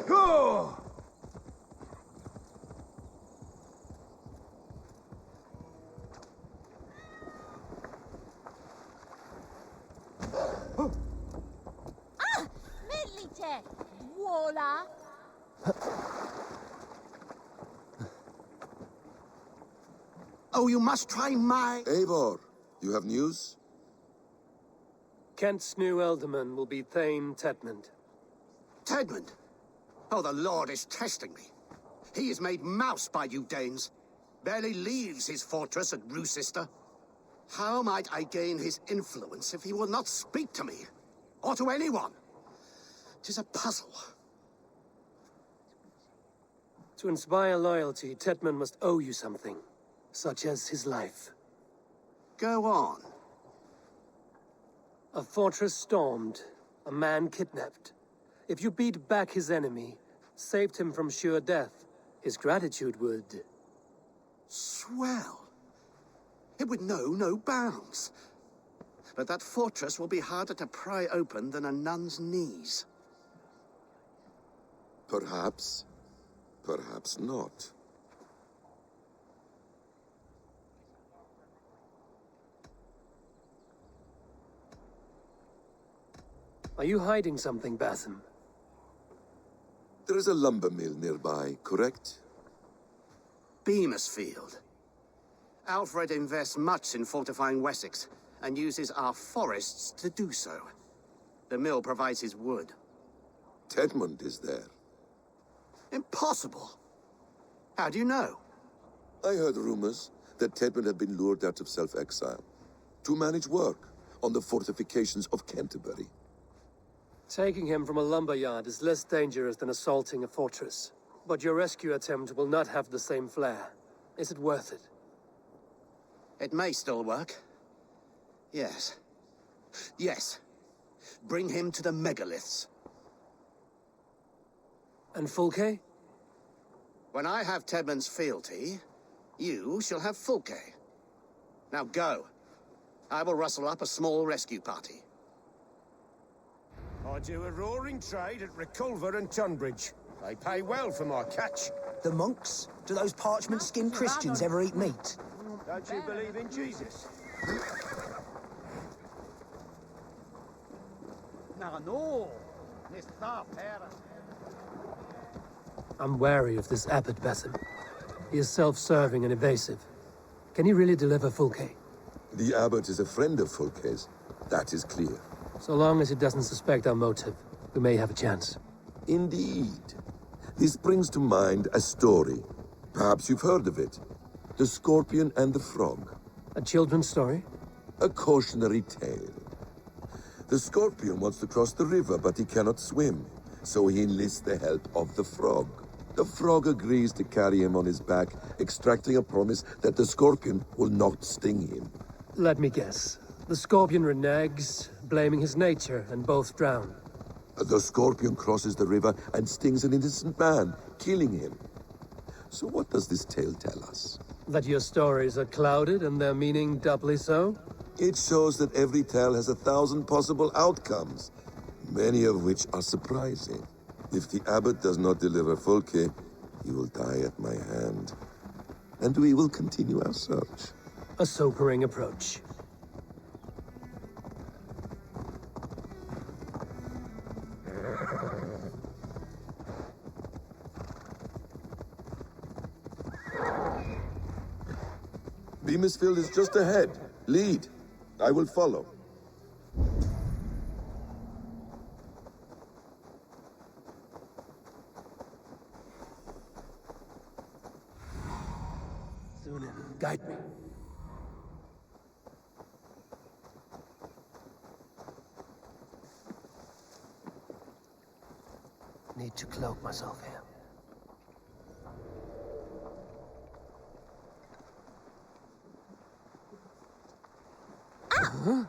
Go! Millite! Voila! Oh, you must try my... Eivor, you have news? Kent's new ealdorman will be Thane Tedmund. Tedmund? Oh, the Lord is testing me. He is made mouse by you Danes. Barely leaves his fortress at Roosister. How might I gain his influence if he will not speak to me? Or to anyone? 'Tis a puzzle. To inspire loyalty, Tedmund must owe you something, such as his life. Go on. A fortress stormed, a man kidnapped. If you beat back his enemy, saved him from sure death, his gratitude would... Swell. It would know no bounds. But that fortress will be harder to pry open than a nun's knees. Perhaps. Perhaps not. Are you hiding something, Basim? There is a lumber mill nearby, correct? Beamisfield. Alfred invests much in fortifying Wessex, and uses our forests to do so. The mill provides his wood. Tedmund is there. Impossible! How do you know? I heard rumors that Tedmund had been lured out of self-exile to manage work on the fortifications of Canterbury. Taking him from a lumberyard is less dangerous than assaulting a fortress. But your rescue attempt will not have the same flair. Is it worth it? It may still work. Yes. Yes. Bring him to the megaliths. And Fulke? When I have Tedmund's fealty, you shall have Fulke. Now go. I will rustle up a small rescue party. I do a roaring trade at Reculver and Tunbridge. They pay well for my catch. The monks? Do those parchment-skinned Christians ever eat meat? Don't you believe in Jesus? No. I'm wary of this abbot, Basim. He is self-serving and evasive. Can he really deliver Fulke? The abbot is a friend of Fulke's. That is clear. So long as he doesn't suspect our motive, we may have a chance. Indeed. This brings to mind a story. Perhaps you've heard of it. The Scorpion and the Frog. A children's story? A cautionary tale. The Scorpion wants to cross the river, but he cannot swim, so he enlists the help of the Frog. The Frog agrees to carry him on his back, extracting a promise that the Scorpion will not sting him. Let me guess. The Scorpion reneges, blaming his nature, and both drown. The Scorpion crosses the river and stings an innocent man, killing him. So what does this tale tell us? That your stories are clouded and their meaning doubly so? It shows that every tale has 1,000 possible outcomes, many of which are surprising. If the abbot does not deliver Fulke, he will die at my hand. And we will continue our search. A sobering approach. Beamisfield is just ahead. Lead. I will follow. Sunan, guide me. Need to cloak myself here. Huh?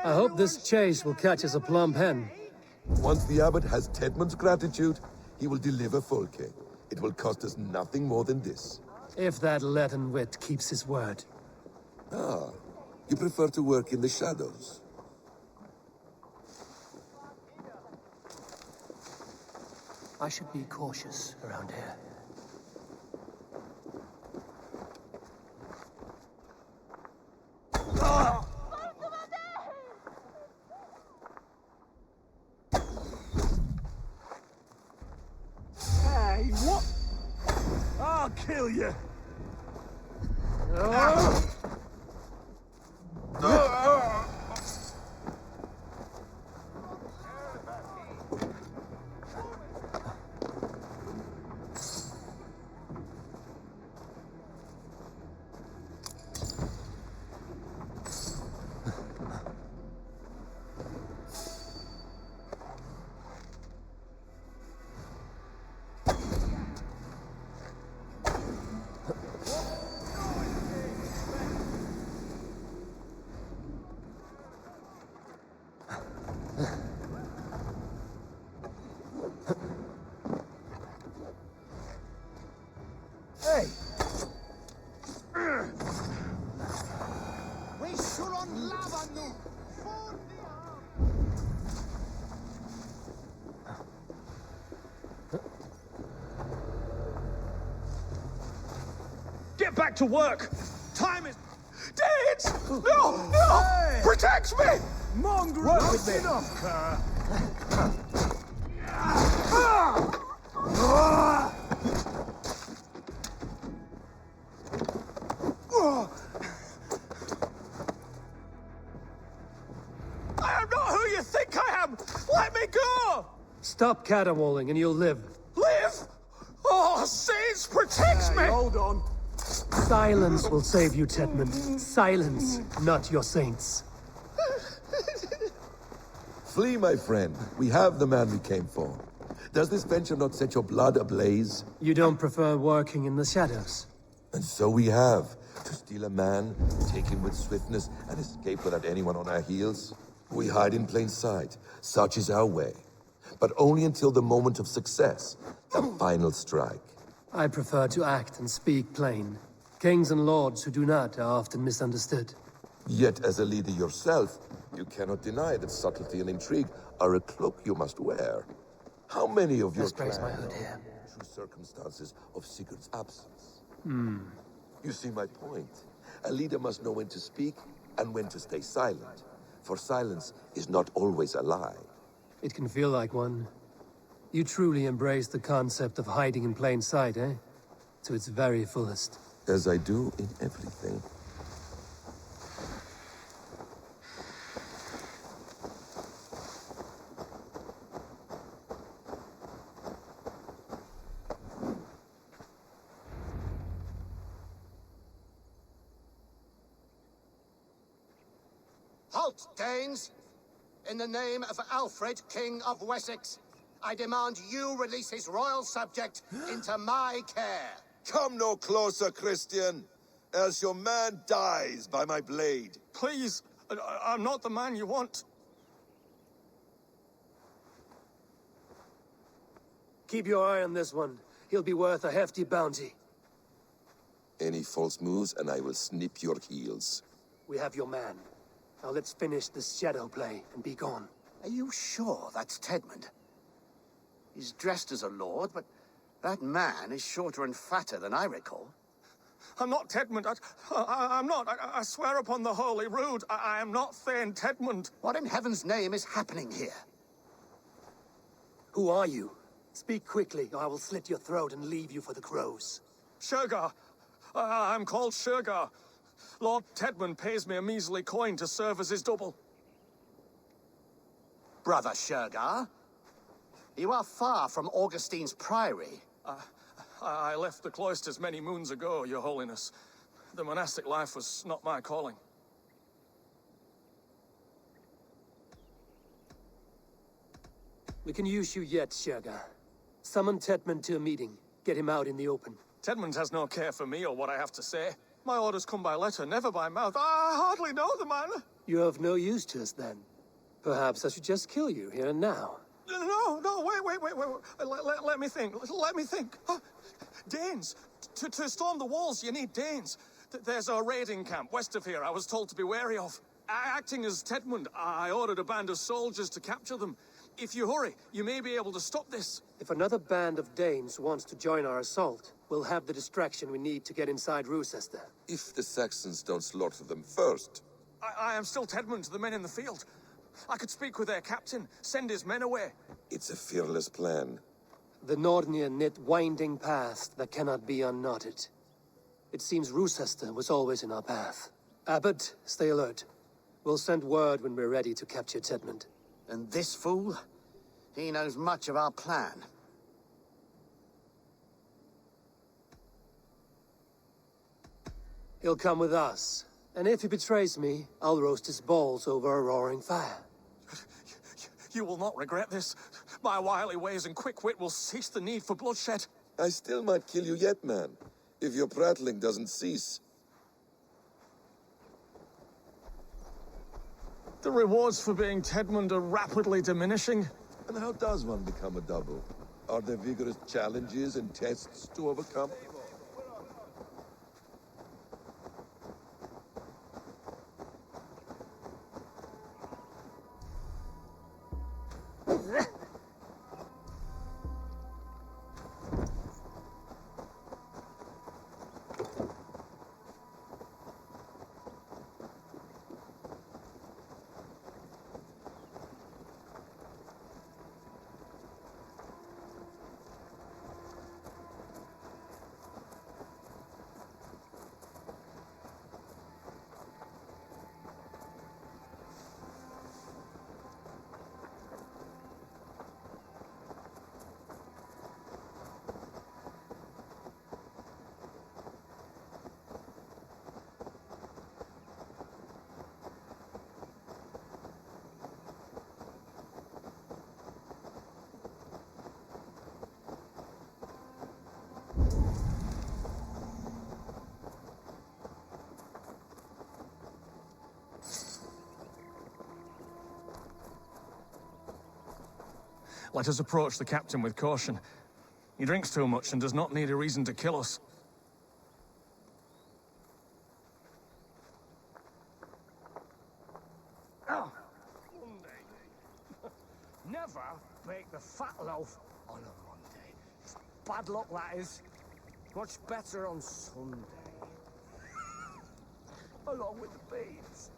I hope this chase will catch us a plump hen. Once the abbot has Tedmund's gratitude, he will deliver Fulke. It will cost us nothing more than this. If that Latin wit keeps his word. Ah, You prefer to work in the shadows. I should be cautious around here. Hey, what? I'll kill you. Hey! We shouldn't love you. Get back to work. Time is. Dance! No! No! Hey! Protect me! Mongrel! Work with me! Enough, Kerr. I am not who you think I am! Let me go! Stop caterwauling and you'll live. Live! Oh, saints, protect me! Hold on. Silence will save you, Tedmund. Silence, not your saints. Flee, my friend. We have the man we came for. Does this venture not set your blood ablaze? You don't prefer working in the shadows? And so we have. To steal a man, take him with swiftness, and escape without anyone on our heels? We hide in plain sight. Such is our way. But only until the moment of success, the final strike. I prefer to act and speak plain. Kings and lords who do not are often misunderstood. Yet, as a leader yourself, you cannot deny that subtlety and intrigue are a cloak you must wear. How many of your Let's raise my clan hood know here. the true circumstances of Sigurd's absence? You see my point. A leader must know when to speak and when to stay silent. For silence is not always a lie. It can feel like one. You truly embrace the concept of hiding in plain sight, eh? To its very fullest. As I do in everything. Halt, Danes! In the name of Alfred, King of Wessex, I demand you release his royal subject into my care. Come no closer, Christian, else your man dies by my blade. Please, I'm not the man you want. Keep your eye on this one. He'll be worth a hefty bounty. Any false moves, and I will snip your heels. We have your man. Now let's finish this shadow play and be gone. Are you sure that's Tedmund? He's dressed as a lord, but that man is shorter and fatter than I recall. I'm not Tedmund. I'm not. I swear upon the Holy Rood, I am not Thane Tedmund. What in heaven's name is happening here? Who are you? Speak quickly, or I will slit your throat and leave you for the crows. Shergar. I'm called Shergar. Lord Tedmund pays me a measly coin to serve as his double. Brother Shergar? You are far from Augustine's priory. I left the cloisters many moons ago, Your Holiness. The monastic life was not my calling. We can use you yet, Shergar. Summon Tedmund to a meeting. Get him out in the open. Tedmund has no care for me or what I have to say. My orders come by letter, never by mouth. I hardly know the man. You're of no use to us, then. Perhaps I should just kill you here and now. No, wait. Let me think. Let me think. Danes. To storm the walls, you need Danes. There's a raiding camp west of here I was told to be wary of. Acting as Tedmund, I ordered a band of soldiers to capture them. If you hurry, you may be able to stop this. If another band of Danes wants to join our assault, we'll have the distraction we need to get inside Rochester. If the Saxons don't slaughter them first. I am still Tedmund to the men in the field. I could speak with their captain, send his men away. It's a fearless plan. The Nordnir knit winding paths that cannot be unknotted. It seems Rochester was always in our path. Abbot, stay alert. We'll send word when we're ready to capture Tedmund. And this fool? He knows much of our plan. He'll come with us. And if he betrays me, I'll roast his balls over a roaring fire. You will not regret this. My wily ways and quick wit will cease the need for bloodshed. I still might kill you yet, man, if your prattling doesn't cease. The rewards for being Tedmund are rapidly diminishing. And how does one become a double? Are there vigorous challenges and tests to overcome? Let us approach the captain with caution. He drinks too much and does not need a reason to kill us. Oh, Monday. Never bake the fat loaf on a Monday. It's bad luck, that is. Much better on Sunday. Along with the beans.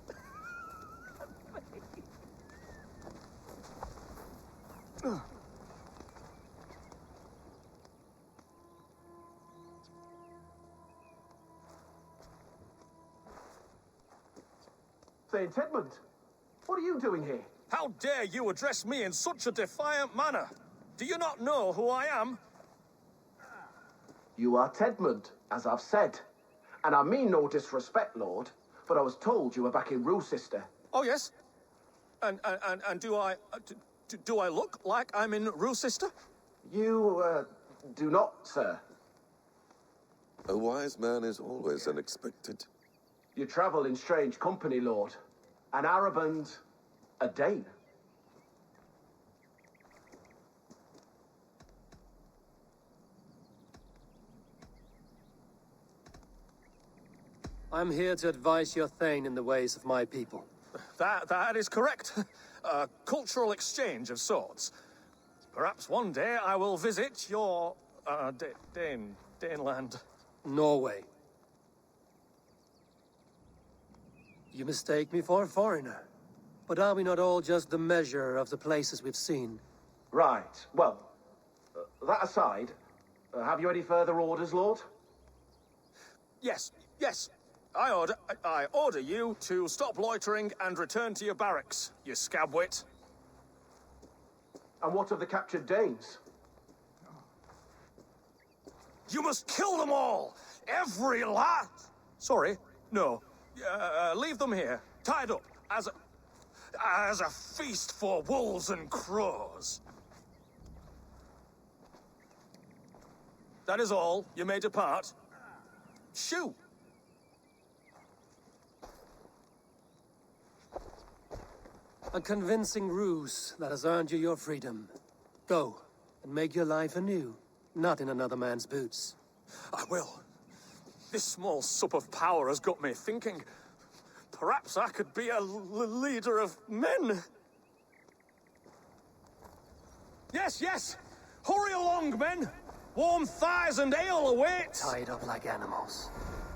Say, Tedmund, what are you doing here? How dare you address me in such a defiant manner? Do you not know who I am? You are Tedmund, as I've said. And I mean no disrespect, Lord, but I was told you were back in Rochester. Oh, yes? And do I look like I'm in Rochester? You, do not, sir. A wise man is always unexpected. You travel in strange company, Lord. An Arab and a Dane. I'm here to advise your Thane in the ways of my people. That is correct. A cultural exchange of sorts. Perhaps one day I will visit your, Daneland. Norway. You mistake me for a foreigner. But are we not all just the measure of the places we've seen? Right. Well, that aside, have you any further orders, Lord? Yes. I order you to stop loitering and return to your barracks, you scabwit. And what of the captured Danes? You must kill them all! Every last! Sorry, no. Leave them here, tied up, as a feast for wolves and crows. That is all. You may depart. Shoot! A convincing ruse that has earned you your freedom. Go, and make your life anew, not in another man's boots. I will. This small sup of power has got me thinking. Perhaps I could be a leader of men. Yes, yes! Hurry along, men! Warm thighs and ale awaits! Tied up like animals.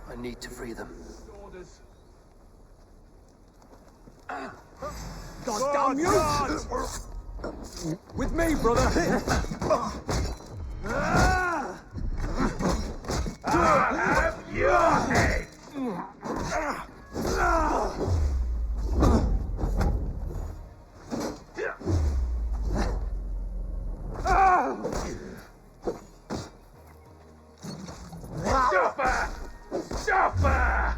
I need to free them. Orders. God damn you! With me, brother. Have your head! Stop her! Stop her!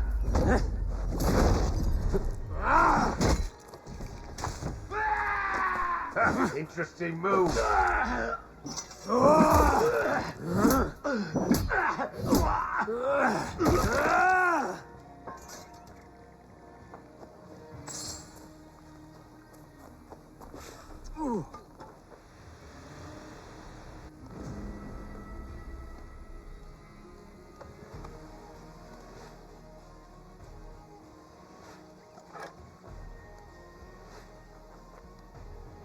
Interesting move.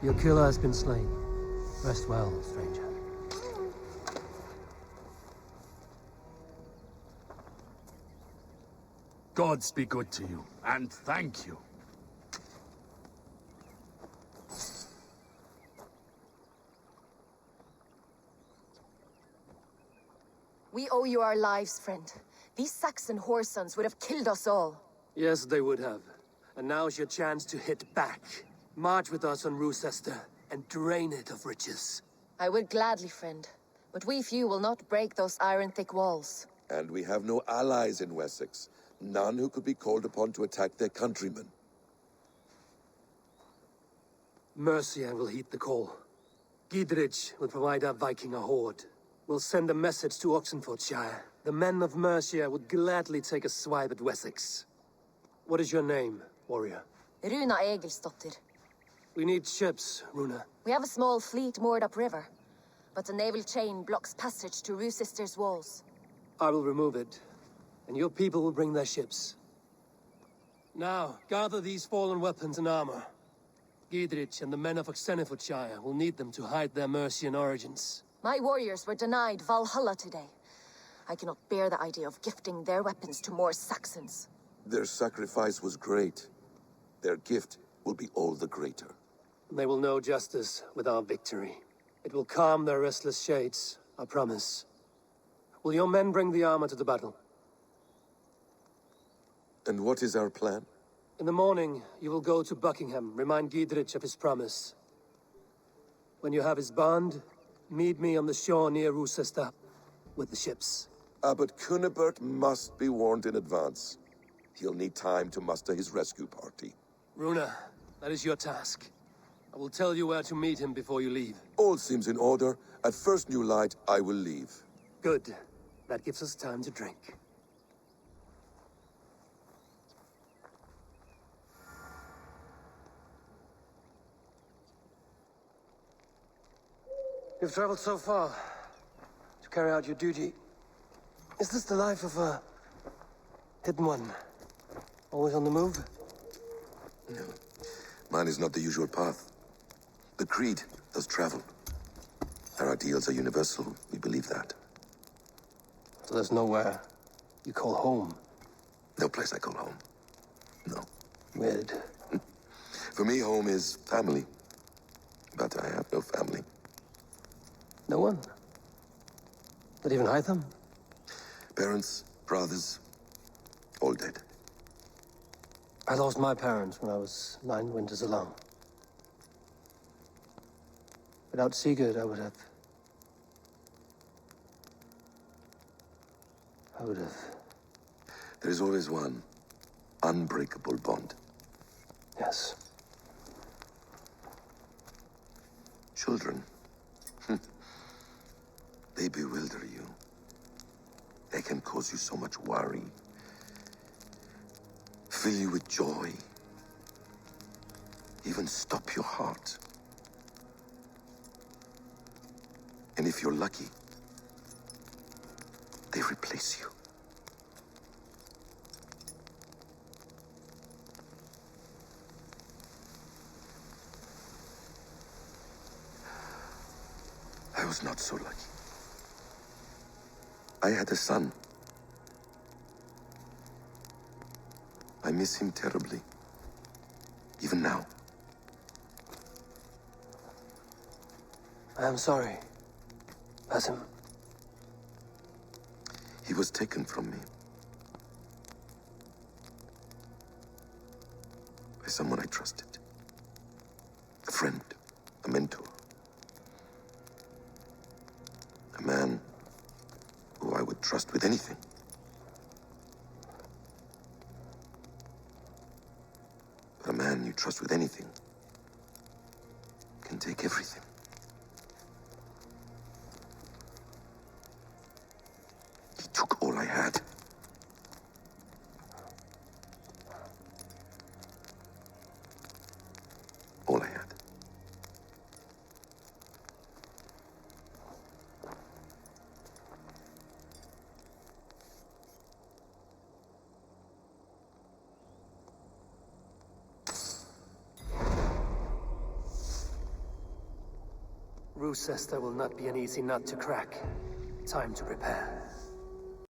Your killer has been slain. Rest well, stranger. Gods be good to you, and thank you. We owe you our lives, friend. These Saxon whoresons would have killed us all. Yes, they would have. And now's your chance to hit back. March with us on Roosester and drain it of riches. I would gladly, friend. But we few will not break those iron-thick walls. And we have no allies in Wessex. None who could be called upon to attack their countrymen. Mercia will heed the call. Gidrich will provide our Viking a horde. We'll send a message to Oxenfordshire. The men of Mercia would gladly take a swipe at Wessex. What is your name, warrior? Runa Egilsdotter. We need ships, Runa. We have a small fleet moored upriver, but the naval chain blocks passage to Roosester's walls. I will remove it, and your people will bring their ships. Now, gather these fallen weapons and armor. Gidrich and the men of Oxenfordshire will need them to hide their Mercian origins. My warriors were denied Valhalla today. I cannot bear the idea of gifting their weapons to more Saxons. Their sacrifice was great. Their gift will be all the greater. They will know justice with our victory. It will calm their restless shades, I promise. Will your men bring the armor to the battle? And what is our plan? In the morning, you will go to Buckingham, remind Gidrich of his promise. When you have his bond, meet me on the shore near Roosester with the ships. Abbot Cunibert must be warned in advance. He'll need time to muster his rescue party. Runa, that is your task. I will tell you where to meet him before you leave. All seems in order. At first new light, I will leave. Good. That gives us time to drink. You've traveled so far to carry out your duty. Is this the life of a hidden one? Always on the move? No. Mine is not the usual path. The Creed does travel. Our ideals are universal. We believe that. So there's nowhere you call home? No place I call home. No. Weird. For me, home is family. But I have no family. No one? Not even Hytham? Parents, brothers, all dead. I lost my parents when I was 9 winters alone. Without Sigurd, I would have... There is always one unbreakable bond. Yes. Children. They bewilder you. They can cause you so much worry. Fill you with joy. Even stop your heart. And if you're lucky, they replace you. was not so lucky. I had a son. I miss him terribly. Even now. I am sorry, Basim. He was taken from me. By someone I trusted. A friend, a mentor. A man who I would trust with anything. But a man you trust with anything can take everything. He took all I had. All I had. Roosester will not be an easy nut to crack. Time to prepare.